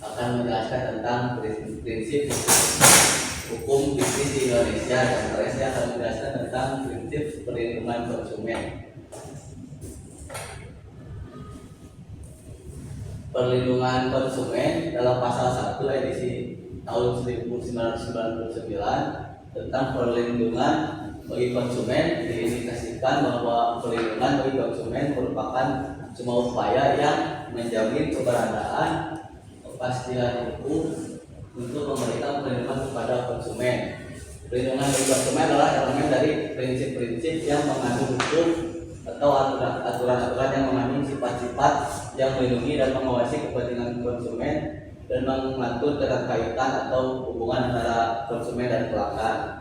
akan menjelaskan tentang prinsip hukum bisnis di Indonesia, dan saya akan menjelaskan tentang prinsip perlindungan konsumen. Perlindungan konsumen dalam pasal 1 edisi tahun 1999 tentang perlindungan bagi konsumen diindikasikan bahwa perlindungan bagi konsumen merupakan semua upaya yang menjamin keberadaan kepastian hukum untuk memberikan perlindungan kepada konsumen. Perlindungan bagi konsumen adalah elemen dari prinsip-prinsip yang mengandung hukum atau aturan-aturan yang mengandung sifat-sifat yang melindungi dan mengawasi kepentingan konsumen dan mengatur keterkaitan atau hubungan antara konsumen dan pelanggan.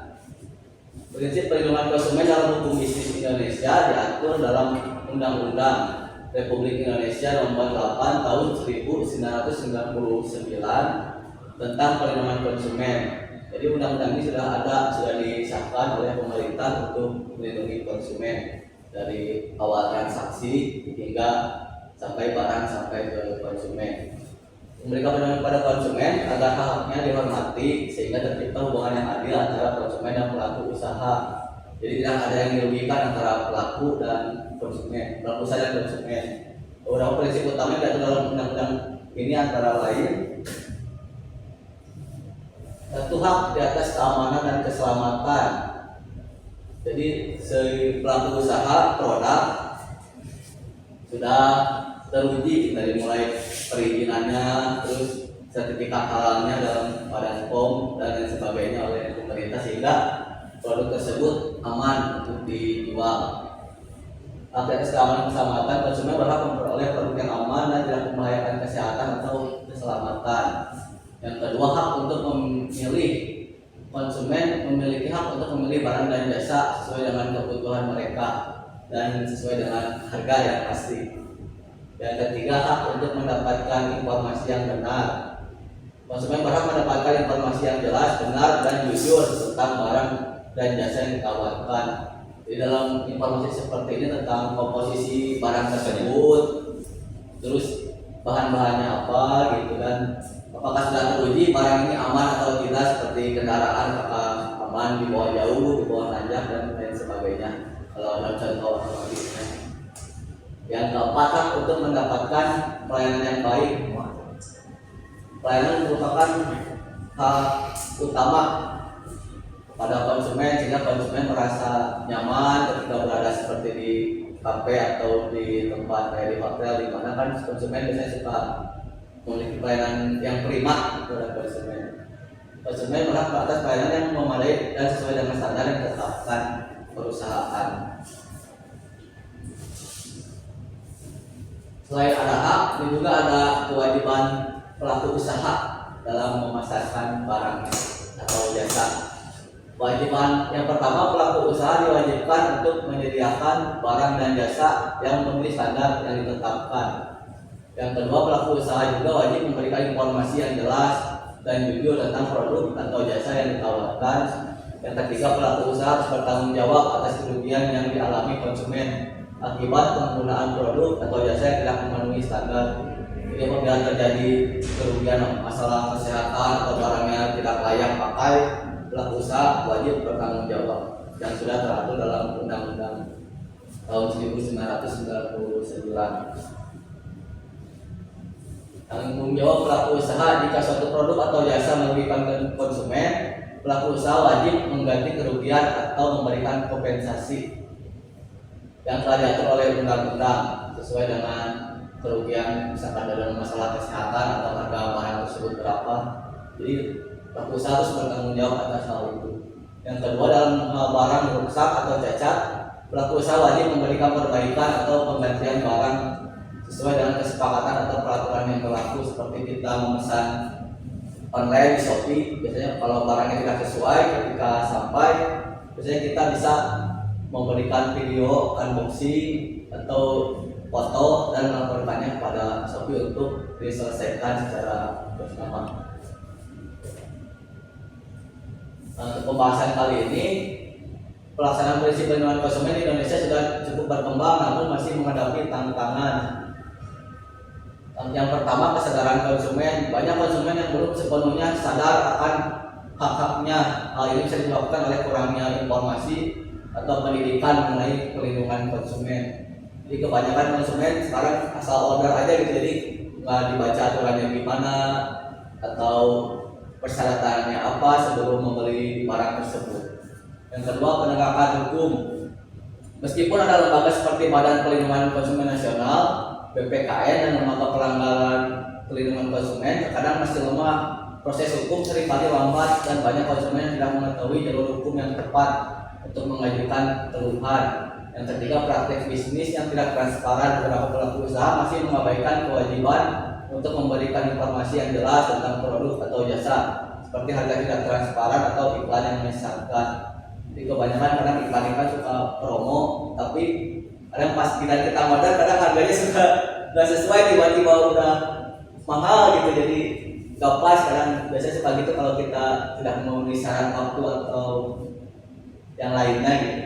Prinsip perlindungan konsumen dalam hukum bisnis Indonesia diatur dalam Undang-Undang Republik Indonesia Nomor 8 Tahun 1999 tentang perlindungan konsumen. Jadi undang-undang ini sudah disahkan oleh pemerintah untuk melindungi konsumen dari awal transaksi hingga sampai barang sampai ke konsumen. Memberikan perlindungan kepada konsumen agar hak-haknya dihormati sehingga tercipta hubungan yang adil antara konsumen dan pelaku usaha. Jadi tidak ada yang dirugikan antara pelaku dan konsumen, pelaku usaha dan konsumen. Beberapa prinsip utama yang diatur dalam undang-undang ini antara lain: satu, hak di atas keamanan dan keselamatan. Jadi si pelaku usaha produk sudah teruji dari mulai perizinannya, terus sertifikat halalnya dalam Badan POM dan lain sebagainya oleh pemerintah sehingga produk tersebut aman untuk dijual. Hak di atas keamanan dan keselamatan, konsumen berhak memperoleh produk yang aman dan tidak membahayakan kesehatan atau keselamatan. Yang kedua, hak untuk memilih. Konsumen memiliki hak untuk memilih barang dan jasa sesuai dengan kebutuhan mereka dan sesuai dengan harga yang pasti. Yang ketiga, hak untuk mendapatkan informasi yang benar. Konsumen berhak mendapatkan informasi yang jelas, benar, dan jujur tentang barang dan jasa yang ditawarkan. Di dalam informasi seperti ini tentang komposisi barang tersebut, terus bahan-bahannya apa gitu, dan apakah sudah teruji barang ini aman atau tidak, seperti kendaraan apakah aman dibawa jauh, dibawa nanjak dan lain sebagainya. Kalau dalam contoh otomotifnya. Yang keempat, hak untuk mendapatkan pelayanan yang baik. Pelayanan merupakan hak utama pada konsumen sehingga konsumen merasa nyaman ketika berada seperti di kafe atau di tempat kayak di hotel, di mana kan konsumen biasanya suka memiliki pelayanan yang prima kepada konsumen. Konsumen berhak atas pelayanan yang memadai dan sesuai dengan standar yang ditetapkan perusahaan. Selain ada hak, ini juga ada kewajiban pelaku usaha dalam memasarkan barang atau jasa. Kewajiban yang pertama, pelaku usaha diwajibkan untuk menyediakan barang dan jasa yang memenuhi standar yang ditetapkan. Yang kedua, pelaku usaha juga wajib memberikan informasi yang jelas dan jujur tentang produk atau jasa yang ditawarkan. Yang ketiga, pelaku usaha harus bertanggung jawab atas kerugian yang dialami konsumen akibat penggunaan produk atau jasa yang tidak memenuhi standar. Jadi apabila terjadi kerugian masalah kesehatan atau barangnya tidak layak pakai, pelaku usaha wajib bertanggung jawab yang sudah teratur dalam Undang-Undang tahun 1999. Tanggung jawab pelaku usaha jika suatu produk atau jasa merugikan konsumen, pelaku usaha wajib mengganti kerugian atau memberikan kompensasi yang telah diatur oleh undang-undang sesuai dengan kerugian, misalkan dalam masalah kesehatan atau harga barang tersebut berapa. Jadi pelaku usaha harus bertanggung jawab atas hal itu. Yang kedua, dalam hal barang rusak atau cacat, pelaku usaha wajib memberikan perbaikan atau penggantian barang sesuai dengan kesepakatan atau peraturan yang berlaku. Seperti kita memesan online di Shopee, biasanya kalau barangnya tidak sesuai ketika sampai, biasanya kita bisa memberikan video unboxing atau foto dan melaporkannya kepada Shopee untuk diselesaikan secara bersama. Untuk pembahasan kali ini, pelaksanaan prinsip perlindungan konsumen di Indonesia sudah cukup berkembang, namun masih menghadapi tantangan Yang pertama, kesadaran konsumen. Banyak konsumen yang belum sepenuhnya sadar akan hak-haknya. Hal ini bisa disebabkan oleh kurangnya informasi atau pendidikan mengenai perlindungan konsumen. Jadi kebanyakan konsumen sekarang asal order aja gitu, jadi nggak dibaca aturannya gimana atau persyaratannya apa sebelum membeli barang tersebut. Yang kedua, penegakan hukum. Meskipun ada lembaga seperti Badan Perlindungan Konsumen Nasional, BPKN, dan lembaga pelanggaran perlindungan konsumen, terkadang masih lemah. Proses hukum seringkali lambat dan banyak konsumen yang tidak mengetahui jalur hukum yang tepat untuk mengajukan keluhan. Yang ketiga, praktek bisnis yang tidak transparan. Beberapa pelaku usaha masih mengabaikan kewajiban untuk memberikan informasi yang jelas tentang produk atau jasa, seperti harga tidak transparan atau iklan yang menyesatkan. Jadi kebanyakan kadang iklan suka promo, tapi kadang pas kita modal kadang harganya suka nggak sesuai, tiba-tiba udah mahal gitu, jadi nggak pas. Kadang biasanya suka gitu kalau kita tidak memenuhi syarat waktu atau yang lainnya gitu.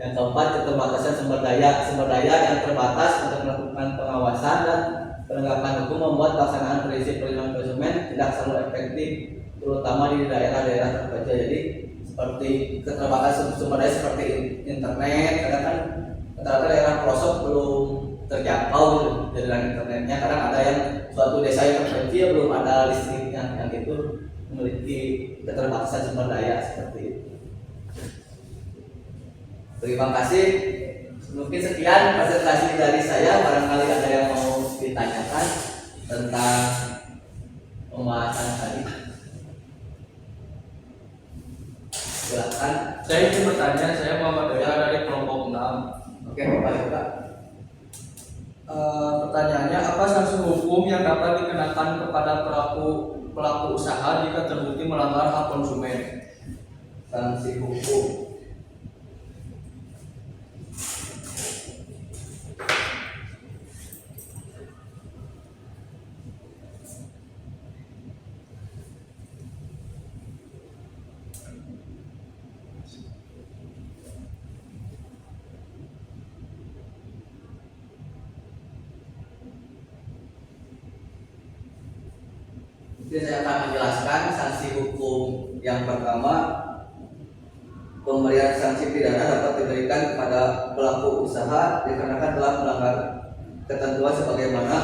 Yang keempat, keterbatasan sumber daya yang terbatas untuk melakukan pengawasan dan penegakan hukum membuat pelaksanaan prinsip perlindungan konsumen tidak selalu efektif, terutama di daerah-daerah terpencil. Jadi seperti keterbatasan sumber daya seperti internet, kadang kan rata-rata daerah pelosok belum terjangkau gitu jaringan internetnya. Kadang ada yang suatu desa yang terpencil belum ada listriknya, yang itu memiliki keterbatasan sumber daya seperti itu. Terima kasih. Mungkin sekian presentasi dari saya. Barangkali ada yang mau ditanyakan tentang pembahasan tadi. Silakan. Saya ingin bertanya, saya Muhammad Daya dari kelompok 6. Oke, Bapak Yoga. Pertanyaannya, apa sanksi hukum yang dapat dikenakan kepada pelaku usaha jika terbukti melanggar hak konsumen? Sanksi hukum. Jadi saya akan menjelaskan sanksi hukum. Yang pertama, pemberian sanksi pidana dapat diberikan kepada pelaku usaha dikarenakan telah melanggar ketentuan sebagaimana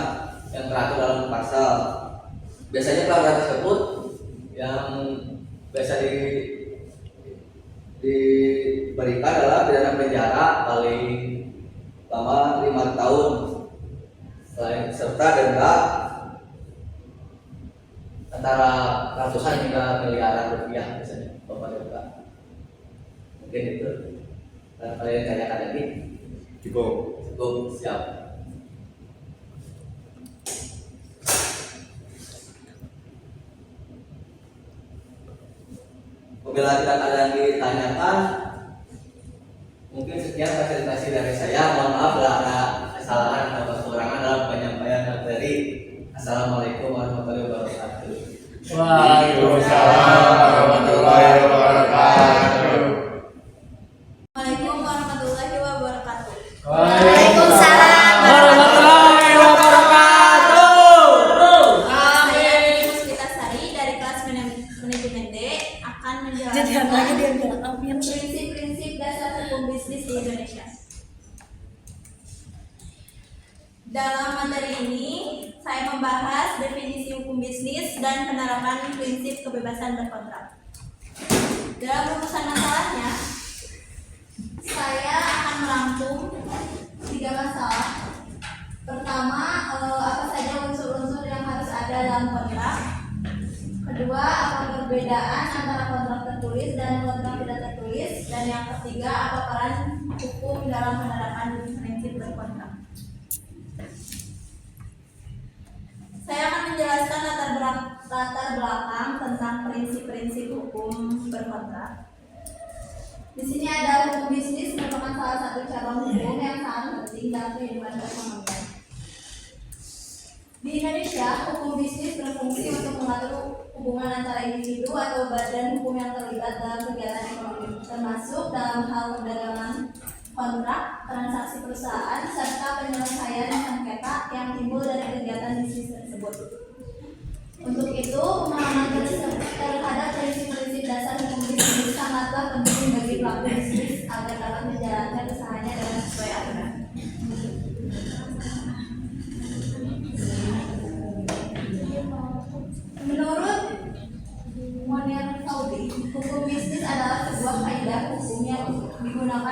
yang teratur dalam pasal. Biasanya pelanggaran tersebut yang biasa diberikan adalah pidana penjara paling lama 5 tahun, serta denda antara ratusan hingga miliaran rupiah biasanya, Bapak Yoga. Mungkin itu. Dan kalian tanyakan lagi? Cukup. Siap. Apabila tidak ada yang ditanyakan, mungkin sekian presentasi dari saya. Mohon maaf bila ada kesalahan atau kekurangan dalam penyampaian materi. Assalamualaikum warahmatullahi wabarakatuh. Waalaikumsalam warahmatullahi wabarakatuh. Waalaikumsalam warahmatullahi wabarakatuh. Waalaikumsalam warahmatullahi wabarakatuh. Saya Ibu Puspitasari dari kelas manajemen D akan menjelaskan prinsip-prinsip dasar hukum bisnis di Indonesia. Dalam materi ini, saya membahas definisi hukum bisnis dan penerapan prinsip kebebasan berkontrak. Dalam rumusan masalahnya, saya akan merangkum 3 masalah. Pertama, apa saja unsur-unsur yang harus ada dalam kontrak. Kedua, apa perbedaan antara kontrak tertulis dan kontrak tidak tertulis. Dan yang ketiga, apa peran hukum dalam penerapan prinsip berkontrak. Saya akan menjelaskan latar belakang tentang prinsip-prinsip hukum berkontrak. Di sini ada hukum bisnis merupakan salah satu cabang hukum yang sangat penting dalam kehidupan perekonomian. Di Indonesia, hukum bisnis berfungsi untuk mengatur hubungan antara individu atau badan hukum yang terlibat dalam kegiatan ekonomi, termasuk dalam hal perdagangan, kontrak, transaksi perusahaan, serta penyelesaian sengketa yang timbul dari kegiatan bisnis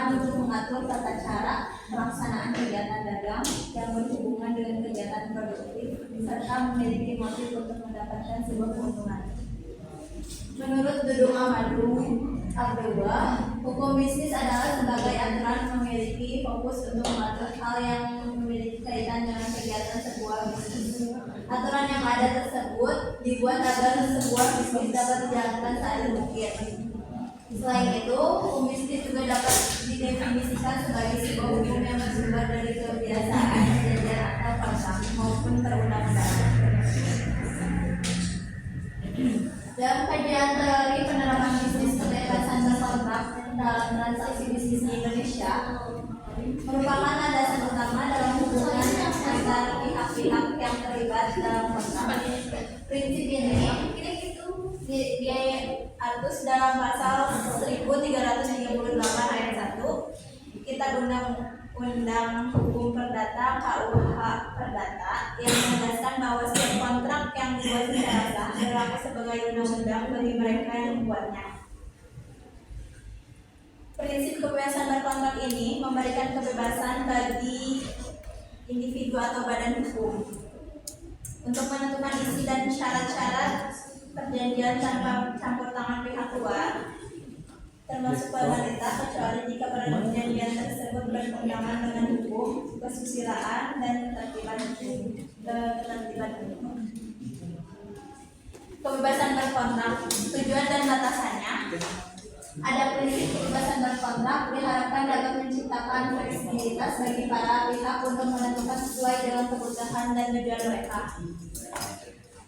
bertujuan untuk mengatur tata cara pelaksanaan kegiatan dagang yang berhubungan dengan kegiatan produktif serta memiliki motif untuk mendapatkan sebuah keuntungan. Menurut Dudung Amadu Abdullah, hukum bisnis adalah sebagai aturan memiliki fokus untuk mengatur hal yang memiliki kaitan dengan kegiatan sebuah bisnis. Aturan yang ada tersebut dibuat agar sebuah bisnis dapat dijalankan seadil mungkin. Selain itu, hukum bisnis juga dapat didefinisikan sebagai sebuah hukum yang bersumber dari kebiasaan, perjanjian atau kontrak maupun perundang-undangan. Dalam kajian teori penerapan bisnis kebebasan berkontrak dalam transaksi bisnis di Indonesia merupakan landasan utama dalam hubungan antar pihak-pihak yang terlibat dalam kontrak. Prinsip ini dia atus dalam pasal 1338 ayat 1 Kitab Undang-Undang Hukum Perdata KUH Perdata yang menegaskan bahwa setiap kontrak yang dibuat secara sah berlaku sebagai undang-undang bagi mereka yang membuatnya. Prinsip kebebasan berkontrak ini memberikan kebebasan bagi individu atau badan hukum untuk menentukan isi dan syarat-syarat perjanjian tanpa campur tangan pihak luar, termasuk pemerintah, kecuali jika perjanjian tersebut bertentangan dengan hukum, kesusilaan, dan ketertiban umum. Kebebasan berkontrak, tujuan dan batasannya. Ada prinsip kebebasan berkontrak diharapkan dapat menciptakan fleksibilitas bagi para pihak untuk menentukan sesuai dengan kebutuhan dan tujuan mereka.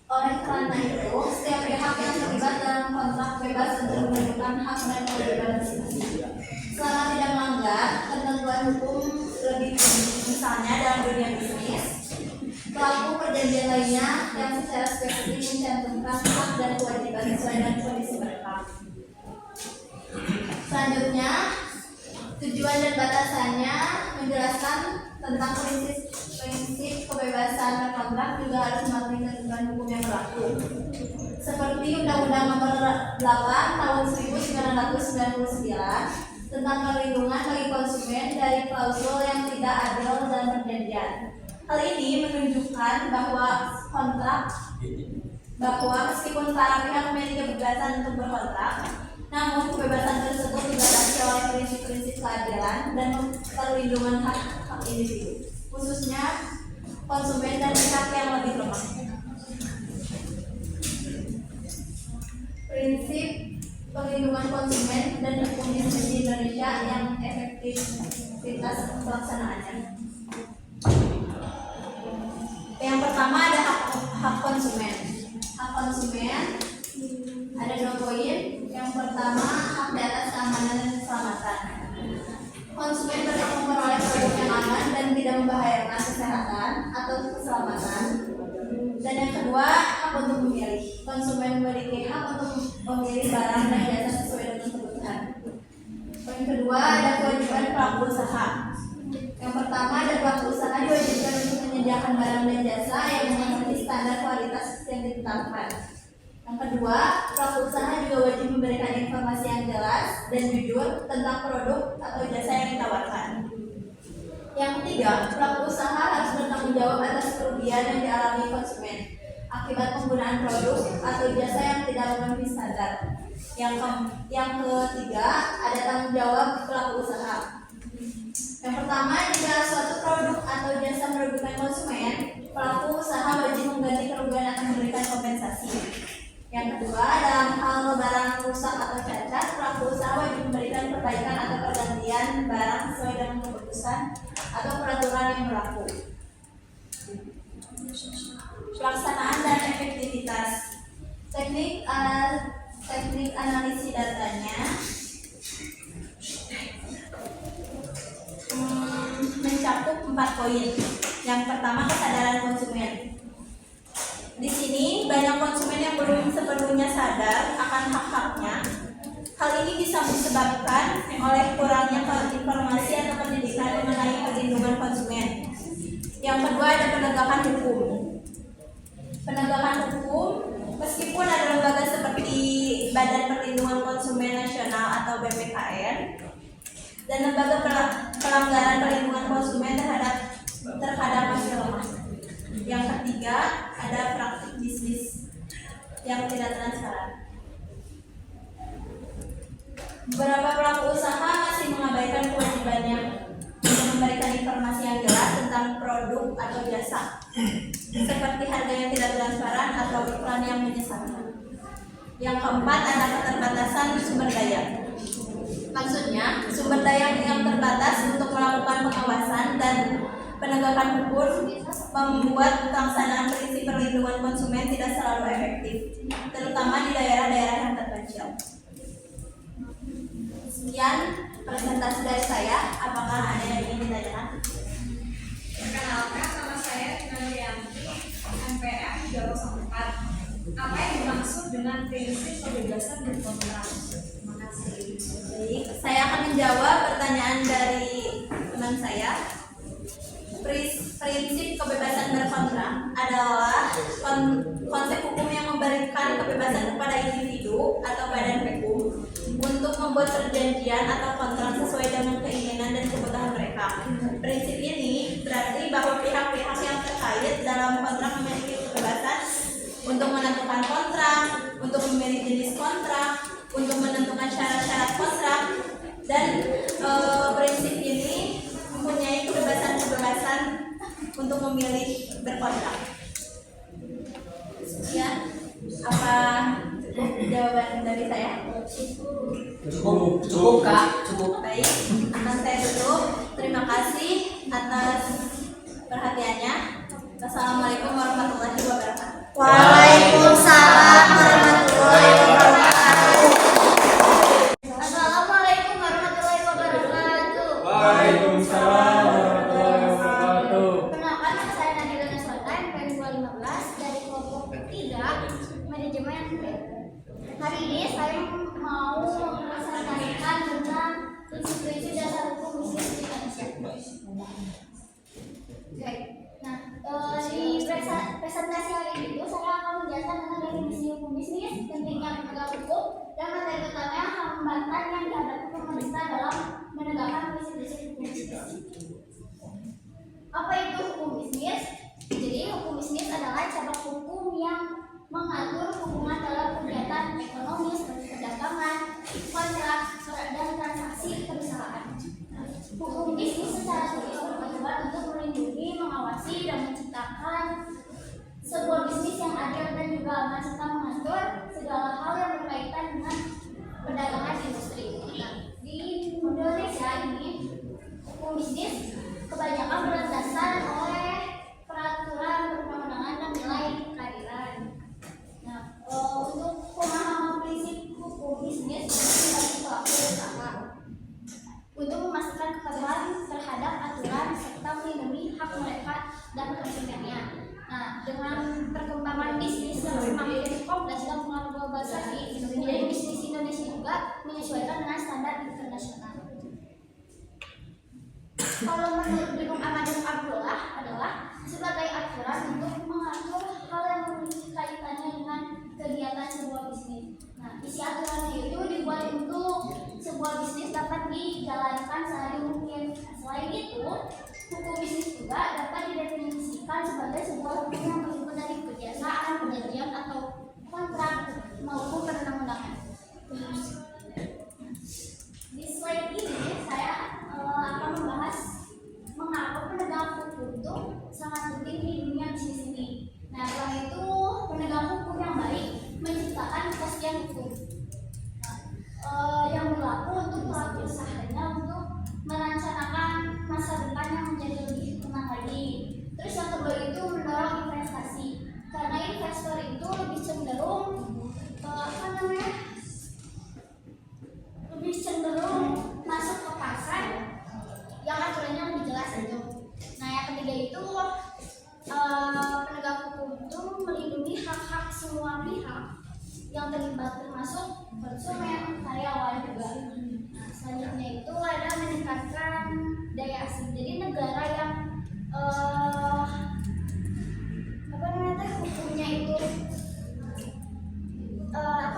Oleh karena itu, setiap pihak yang terlibat dalam kontrak bebas untuk menentukan hak dan kewajiban masing-masing. Selama tidak melanggar ketentuan hukum lebih tinggi, misalnya dalam dunia bisnis, pelaku perjanjian lainnya yang secara spesifik mencantumkan hak dan kewajiban sesuai dengan kondisi mereka. Selanjutnya, tujuan dan batasannya menjelaskan tentang prinsip kebebasan berkontrak juga harus mematuhi ketentuan hukum yang berlaku. Seperti Undang-Undang Nomor 8 Tahun 1999 tentang perlindungan bagi konsumen dari klausul yang tidak adil dalam perjanjian. Hal ini menunjukkan bahwa meskipun para pihak memiliki kebebasan untuk berkontrak, namun kebebasan tersebut dibatasi oleh prinsip-prinsip keadilan dan perlindungan hak individu, khususnya konsumen dan pihak yang lebih lemah. Prinsip perlindungan konsumen dan hukum bisnis di Indonesia yang efektivitas pelaksanaannya. Yang pertama ada hak konsumen. Hak konsumen ada 2 poin. Yang pertama, hak di atas keamanan dan keselamatan. Konsumen berhak memperoleh produk yang aman dan tidak membahayakan kesehatan atau keselamatan. Dan yang kedua, hak untuk memilih. Konsumen memiliki hak untuk memilih barang dan jasa sesuai dengan kebutuhan. Poin kedua, ada kewajiban pelaku usaha. Yang pertama, ada pelaku usaha diwajibkan untuk menyediakan barang dan jasa yang memenuhi standar kualitas yang ditetapkan. Yang kedua, pelaku usaha juga wajib memberikan informasi yang jelas dan jujur tentang produk atau jasa yang ditawarkan. Yang ketiga, pelaku usaha harus bertanggung jawab atas kerugian yang dialami konsumen akibat penggunaan produk atau jasa yang tidak memenuhi standar. Yang ketiga, ada tanggung jawab pelaku usaha. Yang pertama, jika suatu produk atau jasa merugikan konsumen, pelaku usaha wajib mengganti kerugian atau memberikan kompensasi. Yang kedua, dalam hal barang rusak atau cacat, pelaku usaha wajib memberikan perbaikan atau pergantian barang sesuai dengan keputusan atau peraturan yang berlaku. Pelaksanaan dan efektivitas. Teknik analisis datanya mencakup 4 poin. Yang pertama, kesadaran konsumen. Di sini banyak konsumen yang belum sepenuhnya sadar akan hak-haknya. Hal ini bisa disebabkan oleh kurangnya informasi atau pendidikan mengenai perlindungan konsumen. Yang kedua, ada penegakan hukum. Penegakan hukum, meskipun ada lembaga seperti Badan Perlindungan Konsumen Nasional atau BPKN, dan lembaga pelanggaran perlindungan konsumen terhadap masih lemah. Yang ketiga, ada praktik bisnis yang tidak transparan. Beberapa pelaku usaha masih mengabaikan kewajibannya untuk memberikan informasi yang jelas tentang produk atau jasa, seperti harga yang tidak transparan atau iklan yang menyesatkan. Yang keempat, ada keterbatasan sumber daya. Maksudnya, sumber daya yang terbatas untuk melakukan pengawasan dan penegakan hukum membuat pelaksanaan prinsip perlindungan konsumen tidak selalu efektif, terutama di daerah-daerah yang terpencil. Sekian presentasi dari saya. Apakah ada yang ingin ditanyakan? Perkenalkan, nama saya Tina Nurianti, MPM 304. Apa yang dimaksud dengan prinsip kebebasan berkontrak? Terima kasih. Baik, saya akan menjawab pertanyaan dari teman saya. Prinsip kebebasan berkontrak adalah konsep hukum yang memberikan kebebasan kepada individu atau badan hukum untuk membuat perjanjian atau kontrak sesuai dengan keinginan dan kebutuhan mereka. Prinsip ini berarti bahwa pihak-pihak yang terkait dalam kontrak memiliki kebebasan untuk menentukan kontrak, untuk memilih jenis kontrak, untuk menentukan syarat-syarat kontrak, dan prinsip ini mempunyai kebebasan untuk memilih berkontrak. Sekian, apa jawaban dari saya? Cukup Kak, cukup. Baik, akan saya tutup. Terima kasih atas perhatiannya. Wassalamualaikum warahmatullahi wabarakatuh. Waalaikumsalam warahmatullahi wabarakatuh. Assalamualaikum warahmatullahi wabarakatuh. Waalaikumsalam warahmatullahi wabarakatuh. Perkenalkan, nama saya Nadila Naswata, MPM 215 dari kelompok 3 manajemen. Hari ini saya mau menyampaikan tentang prinsip-prinsip dasar hukum bisnis di Indonesia. Oke. Nah, di presentasi hari ini saya akan menjelaskan tentang definisi hukum bisnis, pentingnya penegak hukum, dan materi utama hambatan yang dihadapi pemerintah dalam menegakkan prinsip-prinsip hukum bisnis. Apa itu hukum bisnis? Jadi hukum bisnis adalah cabang hukum yang mengatur hubungan dalam kegiatan ekonomi seperti perdagangan, kontrak, dan transaksi perusahaan. Hukum bisnis secara serius bertujuan untuk melindungi, mengawasi, dan menciptakan sebuah bisnis yang adil dan juga aman serta mengatur segala hal yang berkaitan dengan perdagangan industri. Nah, di Indonesia ini hukum bisnis kebanyakan berdasar oleh peraturan perundang-undangan dan nilai keadilan. Nah, untuk pemahaman prinsip hukum bisnis bagi pelaku usaha untuk memastikan kepatuhan terhadap aturan serta melindungi hak mereka dan konsumennya. Nah, dengan perkembangan bisnis yang semakin kompleks dan pengaruh globalisasi, jadi bisnis Indonesia juga menyesuaikan dengan standar internasional. Kalau menurut Binung Amadung Abdullah adalah sebagai aturan untuk mengatur hal yang memiliki kaitannya dengan kegiatan sebuah bisnis. Nah, isi aturannya itu dibuat untuk sebuah bisnis dapat dijalankan sehari mungkin. Selain itu, hukum bisnis juga dapat didefinisikan sebagai sebuah hukum yang meliputi dari kebiasaan, perjanjian atau kontrak maupun perundang-undangan. Di slide ini saya akan membahas mengapa penegak hukum itu sangat penting di dunia bisnis ini. Nah, setelah itu penegak hukum yang baik menciptakan kepastian hukum yang berlaku untuk pelaku usahanya untuk merencanakan masa depan yang menjadi lebih tenang lagi. Terus yang kedua itu mendorong investasi, karena investor itu lebih cenderung lebih cenderung masuk ke pasar yang aturannya lebih jelas itu. Nah, yang ketiga itu penegak hukum itu melindungi hak-hak semua pihak yang terlibat termasuk konsumen, karyawan juga. Nah, selanjutnya itu ada meningkatkan daya saing. Jadi negara yang hukumnya itu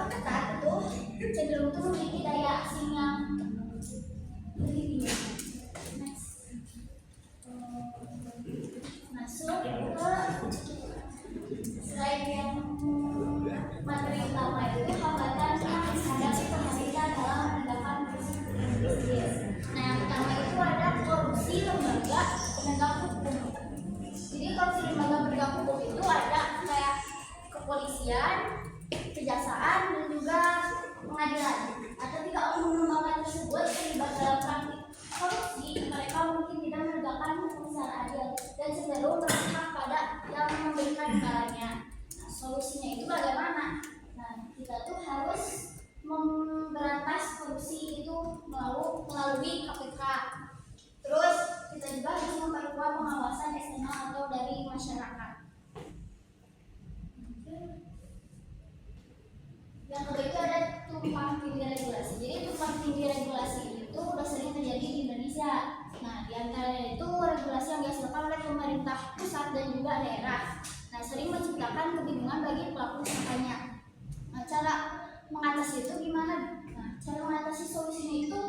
ketat itu cenderung tuh memiliki daya saing yang lebih tinggi. kepolisian, kejaksaan, dan juga pengadilan. Atau jika oknum lembaga tersebut terlibat dalam praktik korupsi, mereka mungkin tidak menegakkan hukum secara adil dan cenderung berpihak pada yang memberikan negaranya. Nah, solusinya itu bagaimana? Nah, kita tuh harus memberantas korupsi itu melalui KPK. Terus kita juga harus memperkuat pengawasan eksternal atau dari masyarakat. Yang kedua itu ada tumpang tindih regulasi. Jadi tumpang tindih regulasi itu udah sering terjadi di Indonesia. Nah, di antaranya itu regulasi yang dihasilkan oleh pemerintah pusat dan juga daerah. Nah, sering menciptakan kebingungan bagi pelaku usahanya. Nah, cara mengatasi itu gimana? Nah, cara mengatasi solusinya itu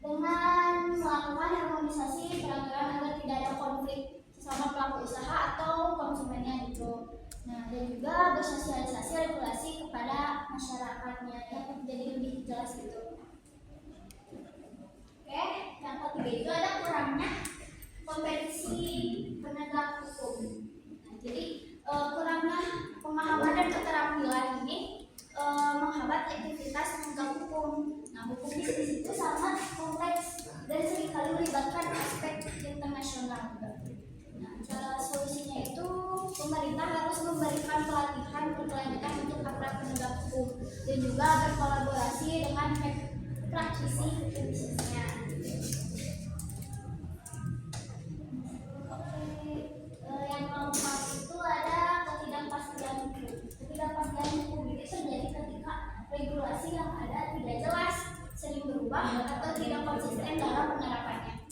dengan melakukan harmonisasi peraturan agar tidak ada konflik sesama pelaku usaha atau konsumennya gitu. Nah, dan juga bersosialisasi regulasi kepada masyarakatnya yang jadi lebih jelas gitu. Oke, yang ketiga itu ada kurangnya kompetisi penegak hukum. Nah, jadi kurangnya pemahaman dan keterampilan ini menghambat aktivitas penegak hukum. Nah, hukum bisnis itu sangat kompleks dan seringkali melibatkan aspek internasional. Nah, cara solusinya itu pemerintah harus memberikan pelatihan berkelanjutan untuk aparat penegak hukum dan juga berkolaborasi dengan praktisi hukum bisnisnya. Yang keempat itu ada ketidakpastian hukum. Ketidakpastian hukum itu terjadi ketika regulasi yang ada tidak jelas, sering berubah atau tidak konsisten dalam penerapannya.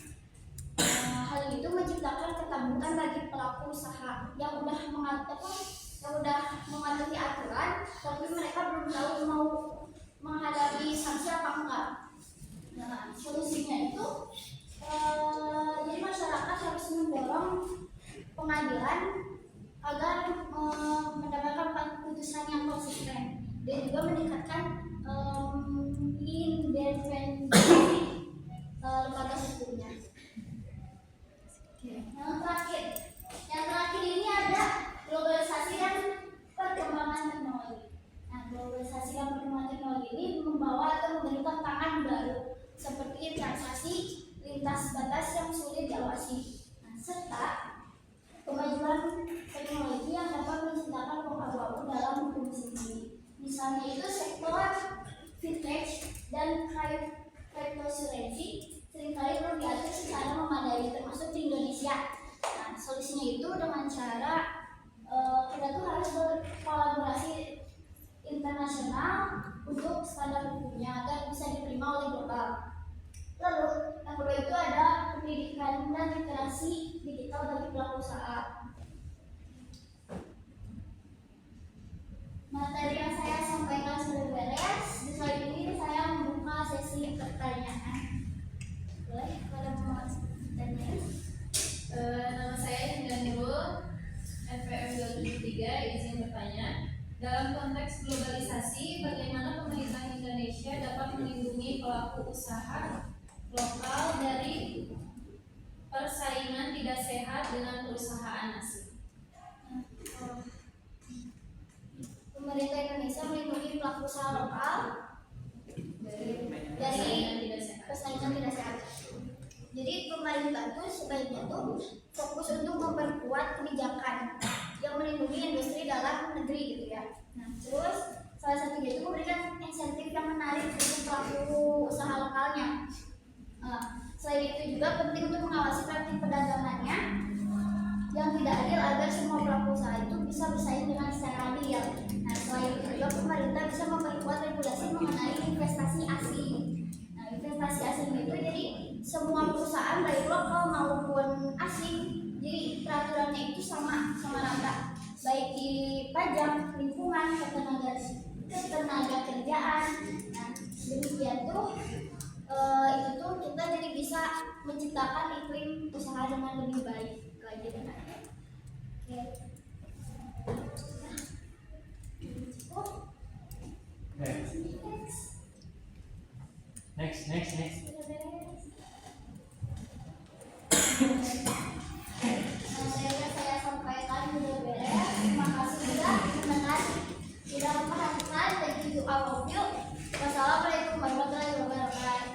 Hal itu menciptakan ketakutan bagi pelaku usaha yang udah mematuhi aturan, tapi mereka belum tahu mau menghadapi sanksi apa enggak. Nah, solusinya itu jadi masyarakat harus mendorong pengadilan agar mendapatkan putusan yang konsisten dan juga meningkatkan independensi lembaga hukumnya. Yang terakhir ini ada globalisasi dan perkembangan teknologi. Nah, globalisasi dan perkembangan teknologi ini membawa atau memberi tantangan baru seperti transaksi lintas batas yang sulit diawasi. Nah, serta kemajuan teknologi yang dapat menciptakan ruang abu-abu dalam hukum sendiri. Misalnya itu sektor fintech dan cryptocurrency seringkali belum diatur secara memadai termasuk di Indonesia. Nah, solusinya itu dengan cara kita tuh harus berkolaborasi internasional untuk standar hukumnya agar bisa diterima oleh global. Lalu yang kedua itu ada pendidikan dan literasi digital bagi pelaku usaha. Materi yang saya sampaikan sudah beres. Di slide ini saya membuka sesi pertanyaan. Boleh, kalau mau tanya. Nama saya Dinda Nurul, NPM 273, izin bertanya. Dalam konteks globalisasi, bagaimana pemerintah Indonesia dapat melindungi pelaku usaha lokal dari persaingan tidak sehat dengan perusahaan asing? Pemerintah Indonesia melindungi pelaku usaha lokal dari persaingan tidak sehat. Jadi pemerintah tuh sebaiknya tuh fokus untuk memperkuat kebijakan yang melindungi industri dalam negeri gitu ya. Nah, terus salah satunya itu memberikan insentif yang menarik untuk pelaku usaha lokalnya. Selain itu juga penting untuk mengawasi praktik perdagangannya yang tidak adil agar semua pelaku usaha itu bisa bersaing dengan secara adil. Nah, selain itu juga pemerintah bisa memperkuat regulasi mengenai investasi asing. Nah, investasi asing itu jadi semua perusahaan baik lokal maupun asing, jadi peraturannya itu sama rata, baik di pajak, lingkungan, ketenaga kerjaan. Nah, demikian tuh itu tuh kita jadi bisa menciptakan iklim usaha dengan lebih baik lagi dengan. Oke. Next. Materi yang saya sampaikan sudah beres. Terima kasih sudah mendengar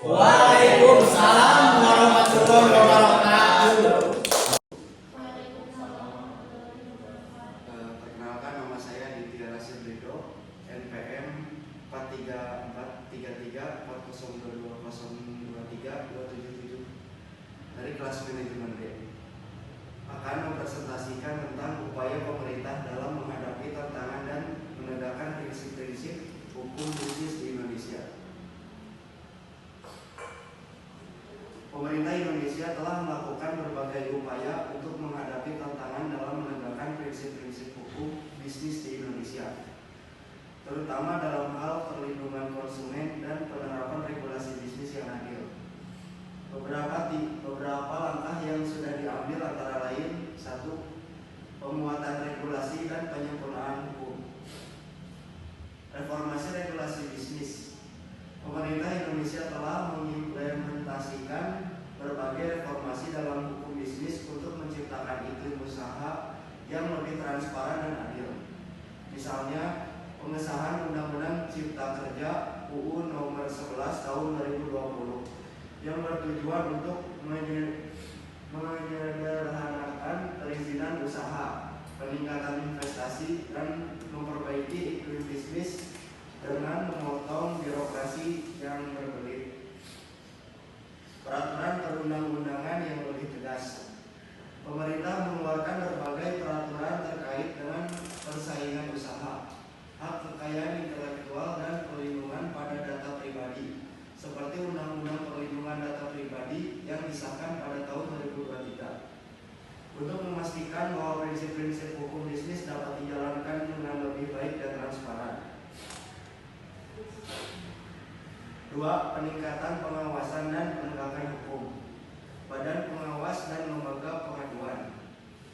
Waalaikumsalam warahmatullahi wabarakatuh. Perkenalkan, nama saya Ditya Rasid Ridho, NPM 43434022023 dari kelas manajemen D. Akan mempresentasikan tentang upaya pemerintah dalam menghadapi tantangan dan menegakkan prinsip-prinsip hukum bisnis di Indonesia. Pemerintah Indonesia telah melakukan berbagai upaya untuk menghadapi tantangan dalam menegakkan prinsip-prinsip hukum bisnis di Indonesia, terutama dalam hal perlindungan konsumen dan penerapan regulasi bisnis yang adil. Beberapa langkah yang sudah diambil antara lain: 1. Penguatan regulasi dan penyempurnaan hukum. Reformasi regulasi bisnis. Pemerintah Indonesia telah mengimplementasikan berbagai reformasi dalam hukum bisnis untuk menciptakan iklim usaha yang lebih transparan dan adil. Misalnya, pengesahan Undang-Undang Cipta Kerja UU Nomor 11 Tahun 2020 yang bertujuan untuk menyederhanakan perizinan usaha, peningkatan investasi, dan memperbaiki iklim bisnis dengan memotong birokrasi yang berbelit. Peraturan perundang-undangan yang lebih tegas. Pemerintah mengeluarkan berbagai peraturan terkait dengan persaingan usaha, hak kekayaan intelektual, dan perlindungan pada data pribadi, seperti Undang-Undang Perlindungan Data Pribadi yang disahkan pada tahun 2023, untuk memastikan bahwa prinsip-prinsip hukum bisnis dapat dijalankan dengan lebih baik dan transparan. 2. Peningkatan pengawasan dan penegakan hukum. Badan Pengawas dan Lembaga Pengaduan.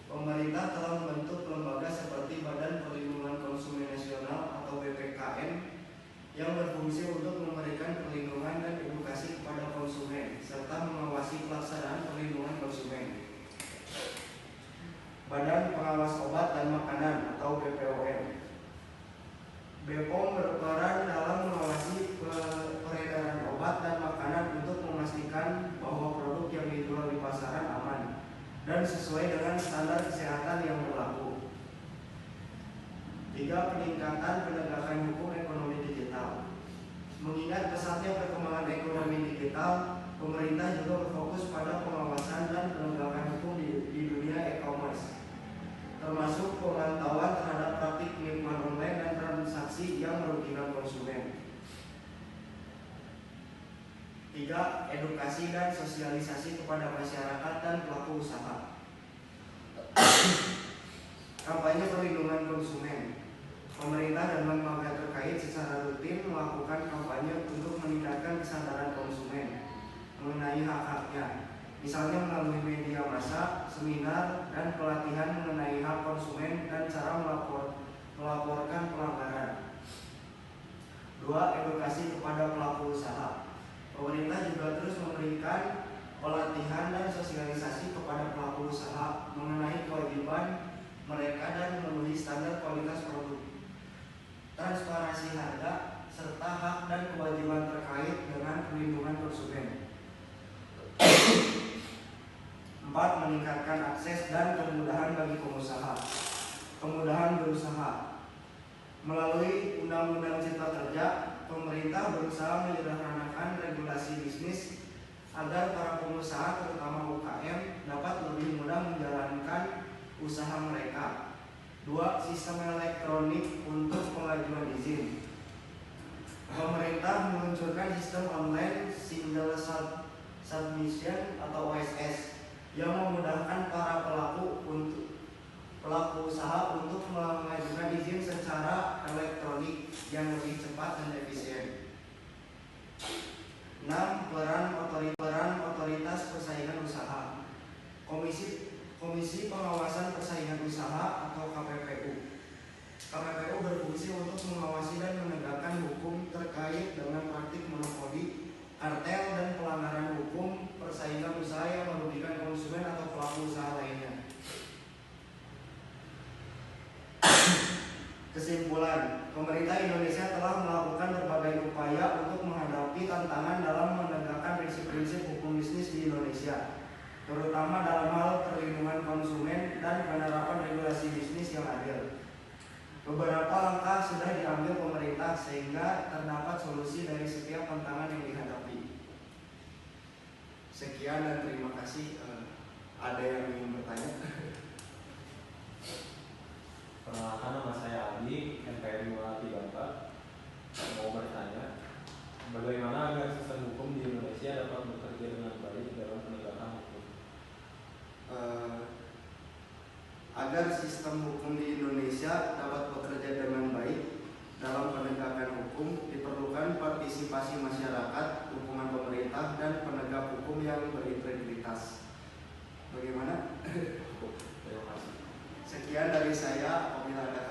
Pemerintah telah membentuk lembaga seperti Badan Perlindungan Konsumen Nasional atau BPKN yang berfungsi untuk memberikan perlindungan dan edukasi kepada konsumen serta mengawasi pelaksanaan perlindungan konsumen. Badan Pengawas Obat dan Makanan atau BPOM. BPOM berperan dalam mengawasi peredaran obat dan makanan untuk memastikan bahwa produk yang dijual di pasaran aman dan sesuai dengan standar kesehatan yang berlaku. 3. Peningkatan penegakan hukum ekonomi digital. Mengingat pesatnya perkembangan ekonomi digital, pemerintah juga berfokus pada pengawasan dan penegakan hukum di dunia e-commerce, termasuk pemantauan terhadap praktik penipuan online dan transaksi yang merugikan konsumen. 3. Edukasi dan sosialisasi kepada masyarakat dan pelaku usaha. Kampanye perlindungan konsumen. Pemerintah dan lembaga terkait secara rutin melakukan kampanye untuk meningkatkan kesadaran konsumen mengenai hak-haknya, misalnya melalui media massa, seminar, dan pelatihan mengenai hak konsumen dan cara melaporkan pelanggaran. 2. Edukasi kepada pelaku usaha. Pemerintah juga terus memberikan pelatihan dan sosialisasi kepada pelaku usaha mengenai kewajiban mereka dan memenuhi standar kualitas produk, transparansi harga, serta hak dan kewajiban terkait dengan perlindungan konsumen. 4. Meningkatkan akses dan kemudahan bagi pengusaha. Kemudahan berusaha. Melalui Undang-Undang Cipta Kerja, pemerintah berusaha menyederhanakan regulasi bisnis agar para pengusaha, terutama UKM, dapat lebih mudah menjalankan usaha mereka. 2. Sistem elektronik untuk pengajuan izin. Pemerintah meluncurkan sistem online Single Submission atau OSS yang memudahkan para pelaku usaha untuk mengajukan izin secara elektronik yang lebih cepat dan efisien. 6. Peran otoritas persaingan usaha. Komisi Pengawasan Persaingan Usaha atau KPPU. KPPU berfungsi untuk mengawasi dan menegakkan hukum terkait dengan praktik monopoli, kartel, dan pelanggaran hukum persaingan usaha yang merugikan konsumen atau pelaku usaha lainnya. Kesimpulan, pemerintah Indonesia telah melakukan berbagai upaya untuk menghadapi tantangan dalam menegakkan prinsip hukum bisnis di Indonesia, terutama dalam hal perlindungan konsumen dan penerapan regulasi bisnis yang adil. Beberapa langkah sudah diambil pemerintah sehingga terdapat solusi dari setiap tantangan yang dihadapi. Sekian dan terima kasih. Ada yang ingin bertanya? Perkenalkan, nama saya Adi, NPM 234. Mau bertanya, bagaimana agar sistem hukum di Indonesia dapat bekerja dengan baik dalam penegakan hukum? Agar sistem hukum di Indonesia dapat bekerja dengan baik dalam penegakan hukum, diperlukan partisipasi masyarakat, dukungan pemerintah, dan penegak hukum yang berintegritas. Bagaimana? Terima kasih. Sekian dari saya. Apabila ada